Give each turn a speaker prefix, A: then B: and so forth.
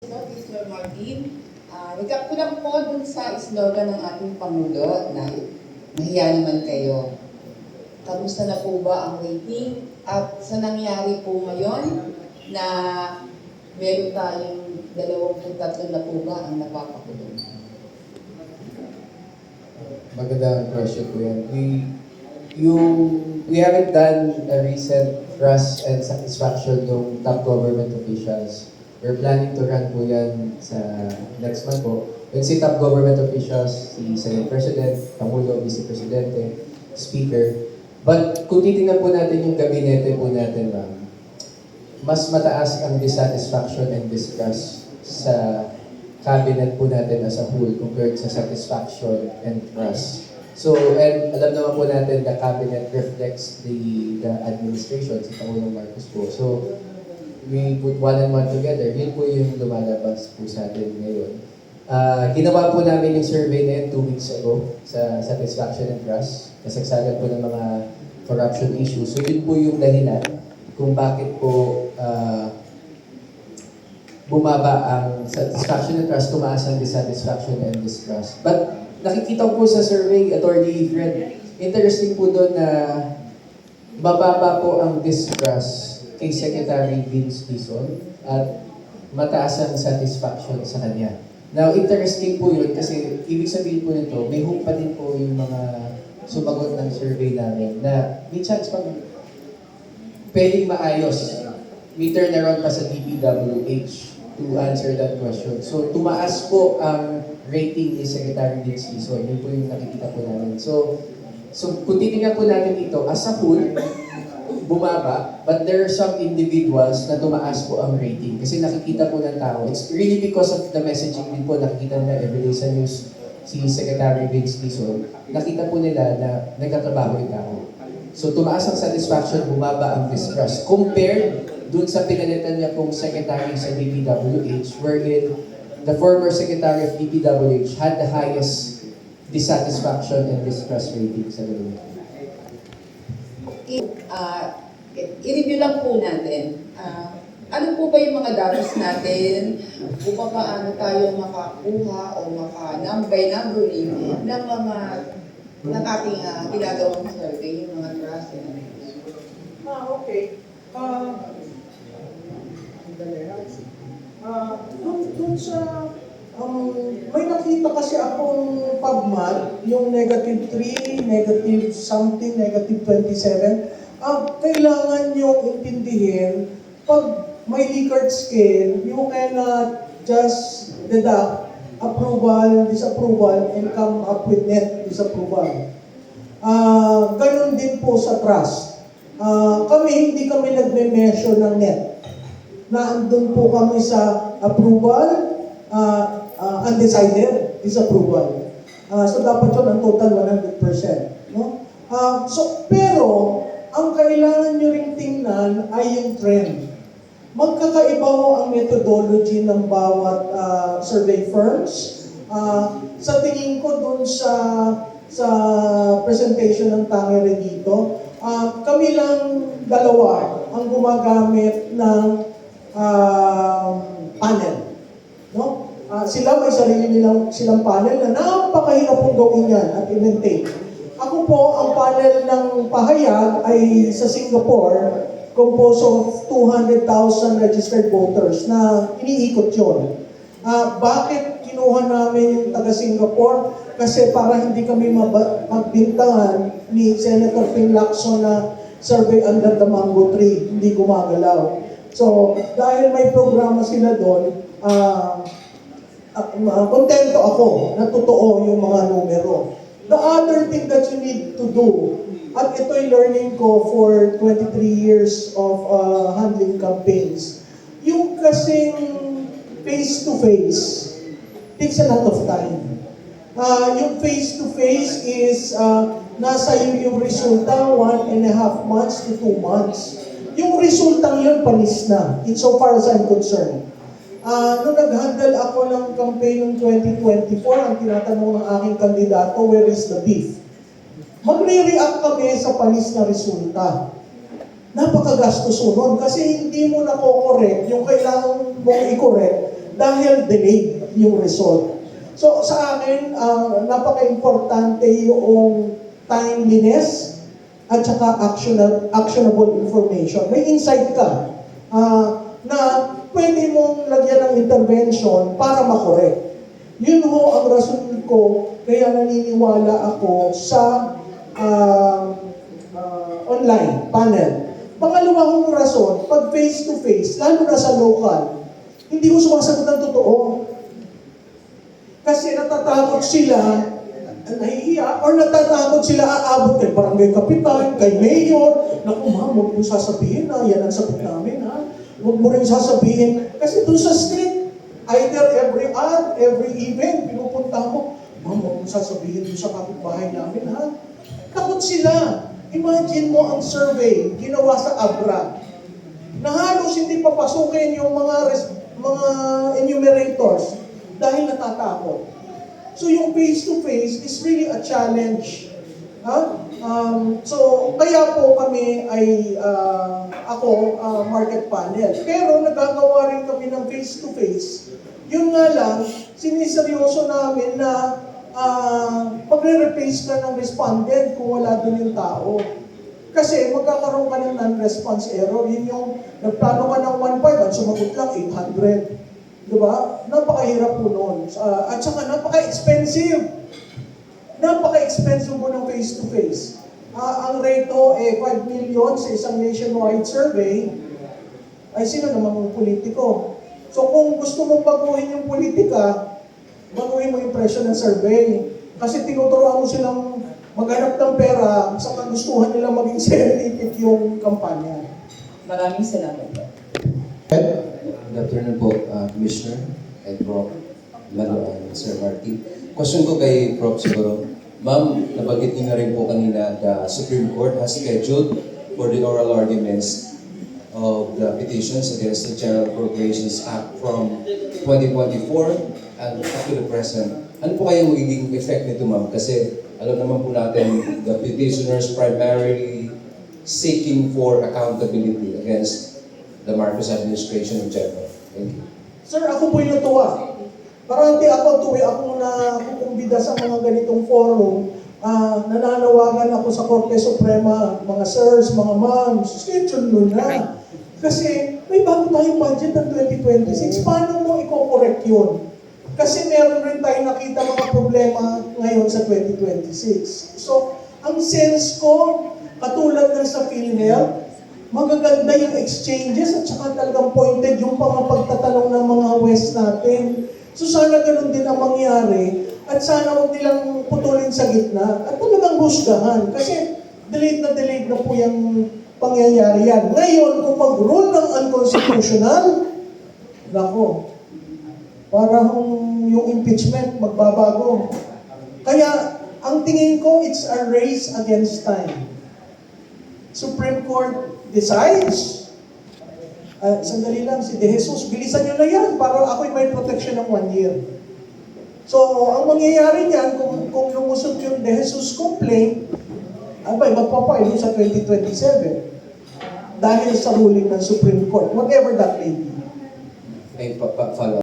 A: Mr. Martin, recap ko lang po dun sa slogan ng ating Pangulo na mahiya naman kayo. Kamusta na po ba ang rating? At sa nangyari po ngayon na meron tayong 23 na po ba ang napapakulong?
B: Magandang question po yan. We haven't done a recent trust and satisfaction ng top government officials. We're planning to run po yan sa next month po. When si top government officials, si Senate President, Pangulo, Vice Presidente, Speaker. But kung titingnan po natin yung gabinete po natin, ma'am, mas mataas ang dissatisfaction and distrust sa cabinet po natin as a whole compared sa satisfaction and trust. So, and alam naman po natin the cabinet reflects the administration, si Pangulong Marcos po. So, we put one and one together, yun po yung lumalabas po sa atin ngayon. Ginawa po namin yung survey na yun 2 weeks ago sa satisfaction and trust. Kasagsagan po ng mga corruption issues. So, yun po yung dahilan kung bakit po bumaba ang satisfaction and trust, tumaas ang dissatisfaction and distrust. But nakikita ko po sa survey, Attorney Fred, interesting po doon na mababa po ang distrust kay Secretary Vince Dizon at mataas ang satisfaction sa kanya. Now, interesting po yun kasi ibig sabihin po nito, may hope pa din po yung mga sumagot ng survey namin na may chance pang pwedeng maayos. May turnaround pa sa DPWH to answer that question. So, tumaas po ang rating ni Secretary Vince Dizon. Yun po yung nakikita po namin. So kung titingnan po natin ito, as a whole, bumaba, but there are some individuals na tumaas po ang rating. Kasi nakikita po ng tao. It's really because of the messaging din po, nakikita nila everyday sa news si Secretary Vince Dizon. Nakita po nila na nagkatrabaho yung tao. So tumaas ang satisfaction, bumaba ang distrust. Compared dun sa pinalitan niya pong secretary sa DPWH, wherein the former secretary of DPWH had the highest dissatisfaction and distrust rating sa government.
A: I-review lang po natin. Ano po ba yung mga datos natin? Kung paano tayo makakuha o by numbering ng mga ng ating ginagawang survey, yung mga trust and
C: Okay. Dun sa, may nakita kasi akong PubMed, yung -3, negative something, negative 27. Kailangan yung intindihin, pag may Likert scale, you cannot just deduct approval, disapproval, and come up with net disapproval. Ganon din po sa trust. Hindi kami nagme-measure ng net. Naandun po kami sa approval, undecided, disapproval. So dapat yun ang total 100%. No? Pero, ang kailangan nyo ring tingnan ay yung trend. Magkakaiba ho ang methodology ng bawat survey firms. Sa tingin ko dun sa presentation ng Tangere dito, kami lang dalawa ang gumagamit ng panel. No? Sila may sarili silang panel na napakahirap pong gawin yan at i-maintain. Ako po, ang panel ng pahayag ay sa Singapore, composed of 200,000 registered voters na iniikot yun. Bakit kinuha namin yung taga-Singapore? Kasi para hindi kami magbintangan ni Senator Ping Lacson na survey under the mango tree, hindi gumagalaw. So, dahil may programa sila doon, kontento ako na totoo yung mga numero. The other thing that you need to do, at ito'y learning ko for 23 years of handling campaigns, yung kasing face-to-face takes a lot of time. Yung face-to-face is nasa yung resulta 1.5 months to 2 months. Yung resultang yun, panis na, insofar as I'm concerned. Nung nag-handle ako ng campaign ng 2024, ang tinatanong ng aking kandidato, where is the beef? Magre-react kami sa panis na resulta. Napakagastos nun kasi hindi mo na-correct yung kailangan mong i-correct dahil delayed yung result. So sa akin, napaka-importante yung timeliness at saka actionable information. May insight ka na pwede mong lagyan ng intervention para makorek. Yun ho ang rason ko, kaya naniniwala ako sa online panel. Pangalawa kong rason, pag face-to-face, lalo na sa local, hindi ko sumasagot ng totoo. Kasi natatakot sila, nahihiya, or natatakot sila aabot kay barangay kapitan, kay mayor. Naku ma'am, huwag mo sasabihin na, yan ang sagot namin ha. Huwag mo rin sasabihin. Kasi doon sa street, either every event, pinupunta mo, ma'am, huwag mo sasabihin doon sa kapitbahay namin ha. Takot sila. Imagine mo ang survey ginawa sa Abra na halos hindi papasukin yung mga enumerators dahil natatakot. So yung face-to-face is really a challenge. So kaya po kami ay market panel. Pero nagagawa rin kami ng face-to-face. Yun nga lang, siniseryoso namin na magre-replace ka ng respondent kung wala doon yung tao. Kasi magkakaroon ka ng non-response error. Yun yung nagplano ka ng 1.5 at sumagot lang 800. Diba? Napakahirap po noon. At saka napaka-expensive. Napaka-expensive mo ng face-to-face. Ang rate ho, 5 million sa isang nationwide survey. Ay, sino namang politiko? So kung gusto mong baguhin yung politika, baguhin mo yung presyo ng survey. Kasi tinuturuan mo silang maghanap ng pera sa kagustuhan nilang maging scientific yung kampanya.
A: Maraming salamat po.
D: Good afternoon po, Commissioner and Prof. Lalo and Sir Marty. Question ko kay Prof. siguro. Ma'am, nabanggit niyo na rin po kanina the Supreme Court has scheduled for the oral arguments of the petitions against the General Appropriations Act from 2024 and up to the present. Ano po kaya magiging effect nito, ma'am? Kasi alam naman po natin, the petitioners primarily seeking for accountability against the Marcos administration in general. Thank you.
C: Sir, ako po'y natuwa. Parati ako akong nakukumbida sa mga ganitong forum. Nananawagan ako sa Korte Suprema, mga sirs, mga moms, schedule mo na. Kasi may bago tayong budget ng 2026. Paano mo i-correct yun? Kasi meron rin tayong nakita mga problema ngayon sa 2026. So, ang sense ko, katulad ng sa PhilHealth, magaganda yung exchanges at saka talagang pointed yung mga pagtatanong ng mga West natin. So sana ganun din ang mangyari at sana huwag nilang putulin sa gitna at talagang husgahan kasi delayed na po yung pangyayari yan. Ngayon, kung mag-rule ng unconstitutional, nako, parang yung impeachment magbabago. Kaya, ang tingin ko, it's a race against time. Supreme Court decides, sandali lang, si De Jesus, bilisan nyo na yan para ako'y may protection ng 1 year. So, ang mangyayari niyan, kung lumusot yung De Jesus complaint, abay, magpapile sa 2027 dahil sa ruling ng Supreme Court, whatever that may be.
D: May follow